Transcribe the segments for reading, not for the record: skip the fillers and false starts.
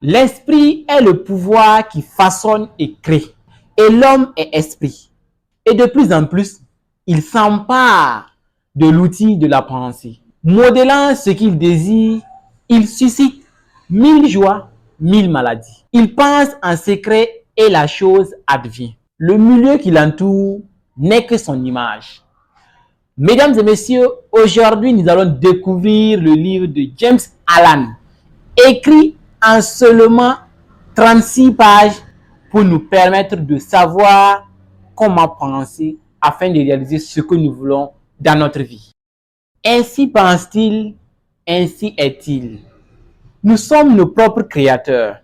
L'esprit est le pouvoir qui façonne et crée. Et l'homme est esprit. Et de plus en plus, il s'empare de l'outil de la pensée. Modelant ce qu'il désire, il suscite 1000 joies, 1000 maladies. Il pense en secret et la chose advient. Le milieu qui l'entoure n'est que son image. Mesdames et messieurs, aujourd'hui nous allons découvrir le livre de James Allen, écrit en seulement 36 pages pour nous permettre de savoir comment penser afin de réaliser ce que nous voulons dans notre vie. Ainsi pense-t-il, ainsi est-il. Nous sommes nos propres créateurs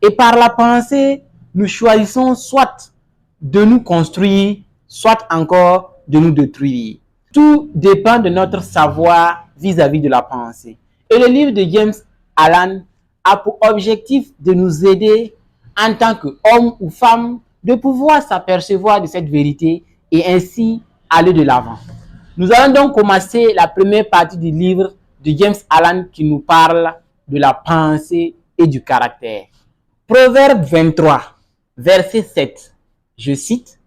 et par la pensée, nous choisissons soit de nous construire, soit encore de nous détruire. Tout dépend de notre savoir vis-à-vis de la pensée. Et le livre de James Allen a pour objectif de nous aider en tant qu'homme ou femme de pouvoir s'apercevoir de cette vérité et ainsi aller de l'avant. Nous allons donc commencer la première partie du livre de James Allen qui nous parle de la pensée et du caractère. Proverbe 23, verset 7, je cite,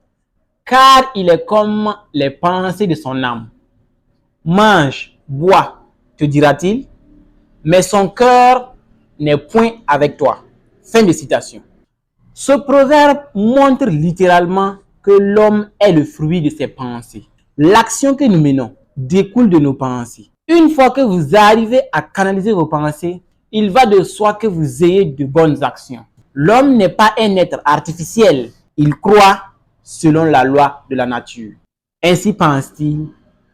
« Car il est comme les pensées de son âme. Mange, bois, te dira-t-il, mais son cœur n'est point avec toi. » Fin de citation. Ce proverbe montre littéralement que l'homme est le fruit de ses pensées. L'action que nous menons découle de nos pensées. Une fois que vous arrivez à canaliser vos pensées, il va de soi que vous ayez de bonnes actions. L'homme n'est pas un être artificiel. Il croit selon la loi de la nature. Ainsi pense-t-il,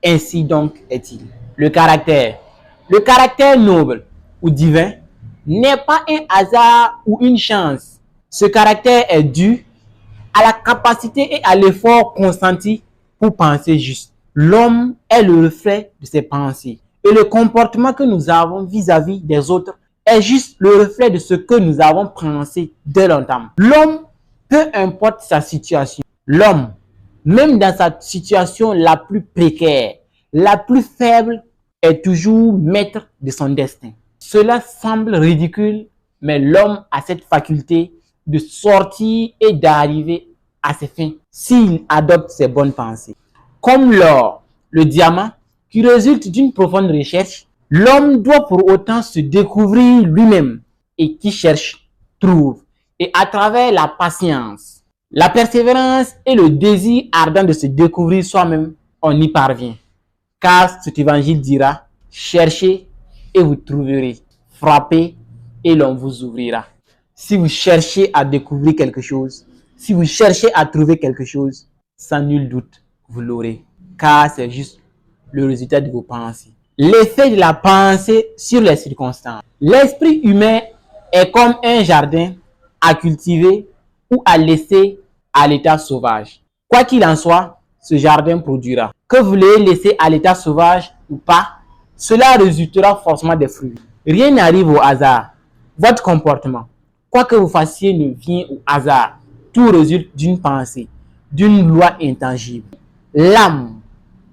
ainsi donc est-il. Le caractère. Le caractère noble ou divin n'est pas un hasard ou une chance. Ce caractère est dû à la capacité et à l'effort consenti pour penser juste. L'homme est le reflet de ses pensées. Et le comportement que nous avons vis-à-vis des autres est juste le reflet de ce que nous avons pensé dès longtemps. L'homme, peu importe sa situation, l'homme, même dans sa situation la plus précaire, la plus faible, est toujours maître de son destin. Cela semble ridicule, mais l'homme a cette faculté de sortir et d'arriver à ses fins s'il adopte ses bonnes pensées. Comme l'or, le diamant, qui résulte d'une profonde recherche, l'homme doit pour autant se découvrir lui-même et qui cherche, trouve. Et à travers la patience, la persévérance et le désir ardent de se découvrir soi-même, on y parvient. Car cet évangile dira, cherchez et vous trouverez, frappez et l'on vous ouvrira. Si vous cherchez à découvrir quelque chose, si vous cherchez à trouver quelque chose, sans nul doute, vous l'aurez. Car c'est juste le résultat de vos pensées. L'effet de la pensée sur les circonstances. L'esprit humain est comme un jardin à cultiver ou à laisser à l'état sauvage. Quoi qu'il en soit, ce jardin produira. Que vous l'ayez laissé à l'état sauvage ou pas, cela résultera forcément des fruits. Rien n'arrive au hasard. Votre comportement, quoi que vous fassiez, ne vient au hasard. Tout résulte d'une pensée, d'une loi intangible. L'âme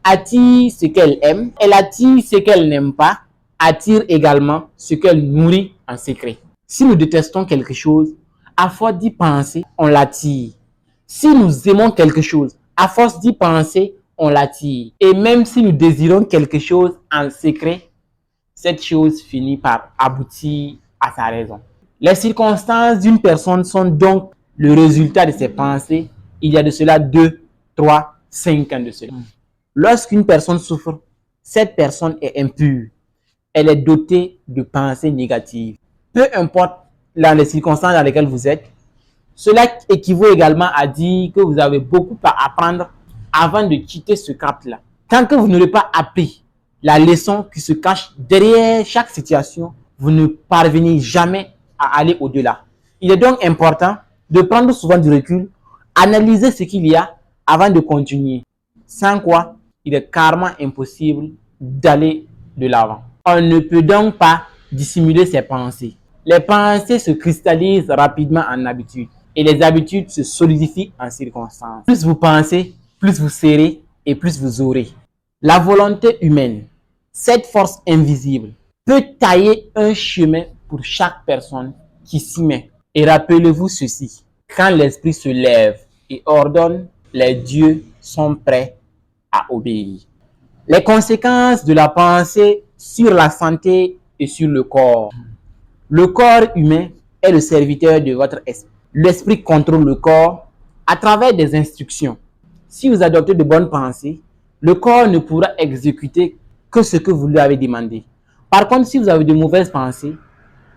attire ce qu'elle aime, elle attire ce qu'elle n'aime pas, attire également ce qu'elle nourrit en secret. Si nous détestons quelque chose, à force d'y penser, on l'attire. Si nous aimons quelque chose, à force d'y penser, on l'attire. Et même si nous désirons quelque chose en secret, cette chose finit par aboutir à sa raison. Les circonstances d'une personne sont donc le résultat de ses pensées. Il y a de cela 2, 3, 5 ans de cela. Lorsqu'une personne souffre, cette personne est impure. Elle est dotée de pensées négatives. Peu importe dans les circonstances dans lesquelles vous êtes, cela équivaut également à dire que vous avez beaucoup à apprendre avant de quitter ce cap-là. Tant que vous n'aurez pas appris la leçon qui se cache derrière chaque situation, vous ne parvenez jamais à aller au-delà. Il est donc important de prendre souvent du recul, analyser ce qu'il y a avant de continuer. Sans quoi, il est carrément impossible d'aller de l'avant. On ne peut donc pas dissimuler ses pensées. Les pensées se cristallisent rapidement en habitudes et les habitudes se solidifient en circonstances. Plus vous pensez, plus vous serez et plus vous aurez. La volonté humaine, cette force invisible, peut tailler un chemin pour chaque personne qui s'y met. Et rappelez-vous ceci, quand l'esprit se lève et ordonne, les dieux sont prêts à obéir. Les conséquences de la pensée sur la santé et sur le corps. Le corps humain est le serviteur de votre esprit. L'esprit contrôle le corps à travers des instructions. Si vous adoptez de bonnes pensées, le corps ne pourra exécuter que ce que vous lui avez demandé. Par contre, si vous avez de mauvaises pensées,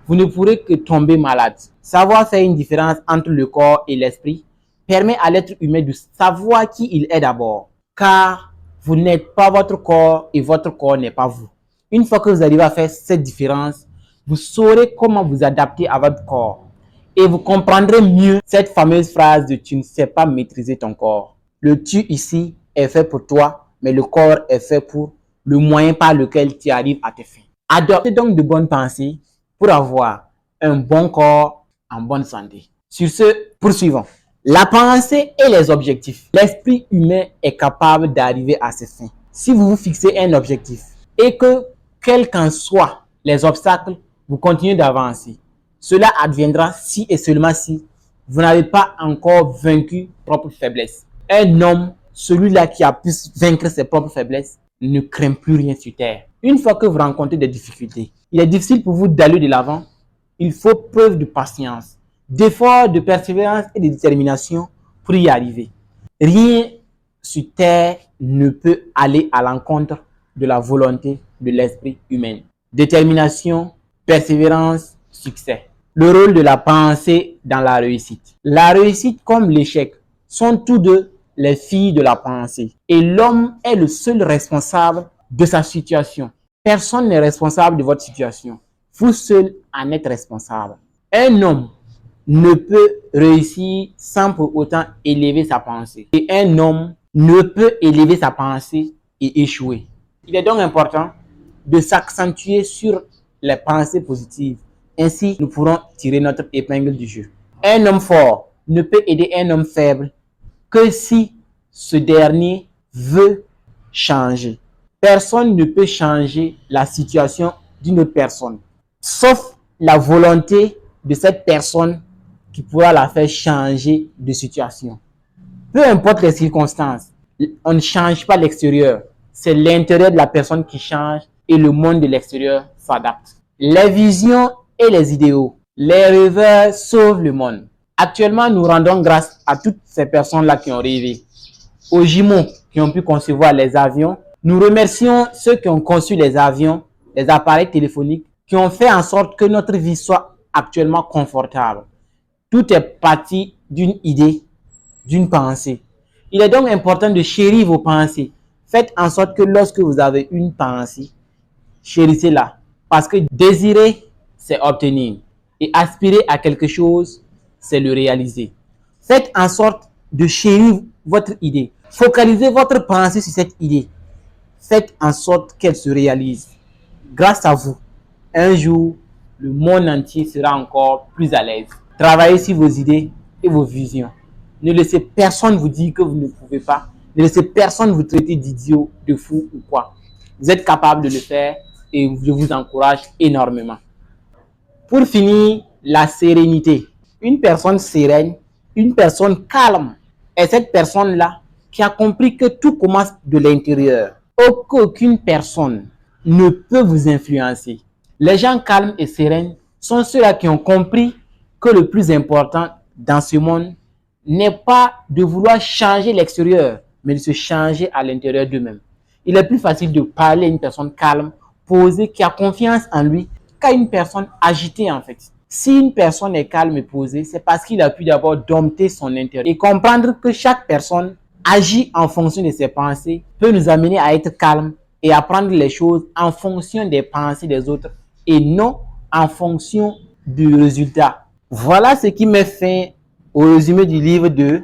vous ne pourrez que tomber malade. Savoir faire une différence entre le corps et l'esprit permet à l'être humain de savoir qui il est d'abord. Car vous n'êtes pas votre corps et votre corps n'est pas vous. Une fois que vous arrivez à faire cette différence, vous saurez comment vous adapter à votre corps. Et vous comprendrez mieux cette fameuse phrase de « tu ne sais pas maîtriser ton corps ». Le tu ici est fait pour toi, mais le corps est fait pour le moyen par lequel tu arrives à tes fins. Adoptez donc de bonnes pensées pour avoir un bon corps en bonne santé. Sur ce, poursuivons. La pensée et les objectifs. L'esprit humain est capable d'arriver à ses fins. Si vous vous fixez un objectif et que, quels qu'en soient les obstacles, vous continuez d'avancer, cela adviendra si et seulement si vous n'avez pas encore vaincu vos propres faiblesses. Un homme, celui-là qui a pu vaincre ses propres faiblesses, ne craint plus rien sur terre. Une fois que vous rencontrez des difficultés, il est difficile pour vous d'aller de l'avant. Il faut preuve de patience, d'effort, de persévérance et de détermination pour y arriver. Rien sur terre ne peut aller à l'encontre de la volonté de l'esprit humain. Détermination, persévérance, succès. Le rôle de la pensée dans la réussite. La réussite comme l'échec sont tous deux les filles de la pensée. Et l'homme est le seul responsable de sa situation. Personne n'est responsable de votre situation. Vous seul en êtes responsable. Un homme ne peut réussir sans pour autant élever sa pensée. Et un homme ne peut élever sa pensée et échouer. Il est donc important de s'accentuer sur les pensées positives. Ainsi, nous pourrons tirer notre épingle du jeu. Un homme fort ne peut aider un homme faible que si ce dernier veut changer. Personne ne peut changer la situation d'une autre personne, sauf la volonté de cette personne qui pourra la faire changer de situation. Peu importe les circonstances, on ne change pas l'extérieur. C'est l'intérieur de la personne qui change et le monde de l'extérieur s'adapte. Les visions et les idéaux. Les rêveurs sauvent le monde. Actuellement, nous rendons grâce à toutes ces personnes-là qui ont rêvé. Aux jumeaux qui ont pu concevoir les avions. Nous remercions ceux qui ont conçu les avions, les appareils téléphoniques, qui ont fait en sorte que notre vie soit actuellement confortable. Tout est parti d'une idée, d'une pensée. Il est donc important de chérir vos pensées. Faites en sorte que lorsque vous avez une pensée, chérissez-la. Parce que désirer, c'est obtenir. Et aspirer à quelque chose, c'est le réaliser. Faites en sorte de chérir votre idée. Focalisez votre pensée sur cette idée. Faites en sorte qu'elle se réalise. Grâce à vous, un jour, le monde entier sera encore plus à l'aise. Travaillez sur vos idées et vos visions. Ne laissez personne vous dire que vous ne pouvez pas. Ne laissez personne vous traiter d'idiot, de fou ou quoi. Vous êtes capable de le faire et je vous encourage énormément. Pour finir, la sérénité. Une personne sereine, une personne calme est cette personne-là qui a compris que tout commence de l'intérieur. Aucune personne ne peut vous influencer. Les gens calmes et sereins sont ceux-là qui ont compris que le plus important dans ce monde n'est pas de vouloir changer l'extérieur, mais de se changer à l'intérieur d'eux-mêmes. Il est plus facile de parler à une personne calme, posée, qui a confiance en lui, qu'à une personne agitée en fait. Si une personne est calme et posée, c'est parce qu'il a pu d'abord dompter son intérieur et comprendre que chaque personne agit en fonction de ses pensées, peut nous amener à être calme et à prendre les choses en fonction des pensées des autres et non en fonction du résultat. Voilà ce qui met fin au résumé du livre de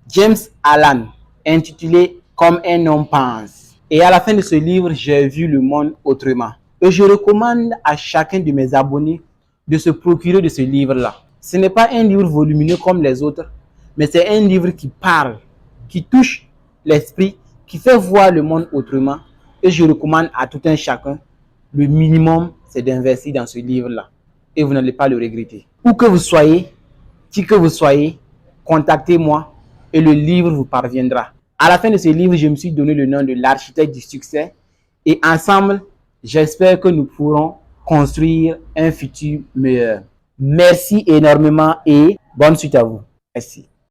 James Allen, intitulé Comme un homme pense. Et à la fin de ce livre, j'ai vu le monde autrement. Et je recommande à chacun de mes abonnés de se procurer de ce livre-là. Ce n'est pas un livre volumineux comme les autres, mais c'est un livre qui parle, qui touche l'esprit, qui fait voir le monde autrement. Et je recommande à tout un chacun, le minimum, c'est d'investir dans ce livre-là. et vous n'allez pas le regretter. Où que vous soyez, qui que vous soyez, contactez-moi et le livre vous parviendra. À la fin de ce livre, je me suis donné le nom de l'architecte du succès et ensemble, j'espère que nous pourrons construire un futur meilleur. Merci énormément et bonne suite à vous. Merci.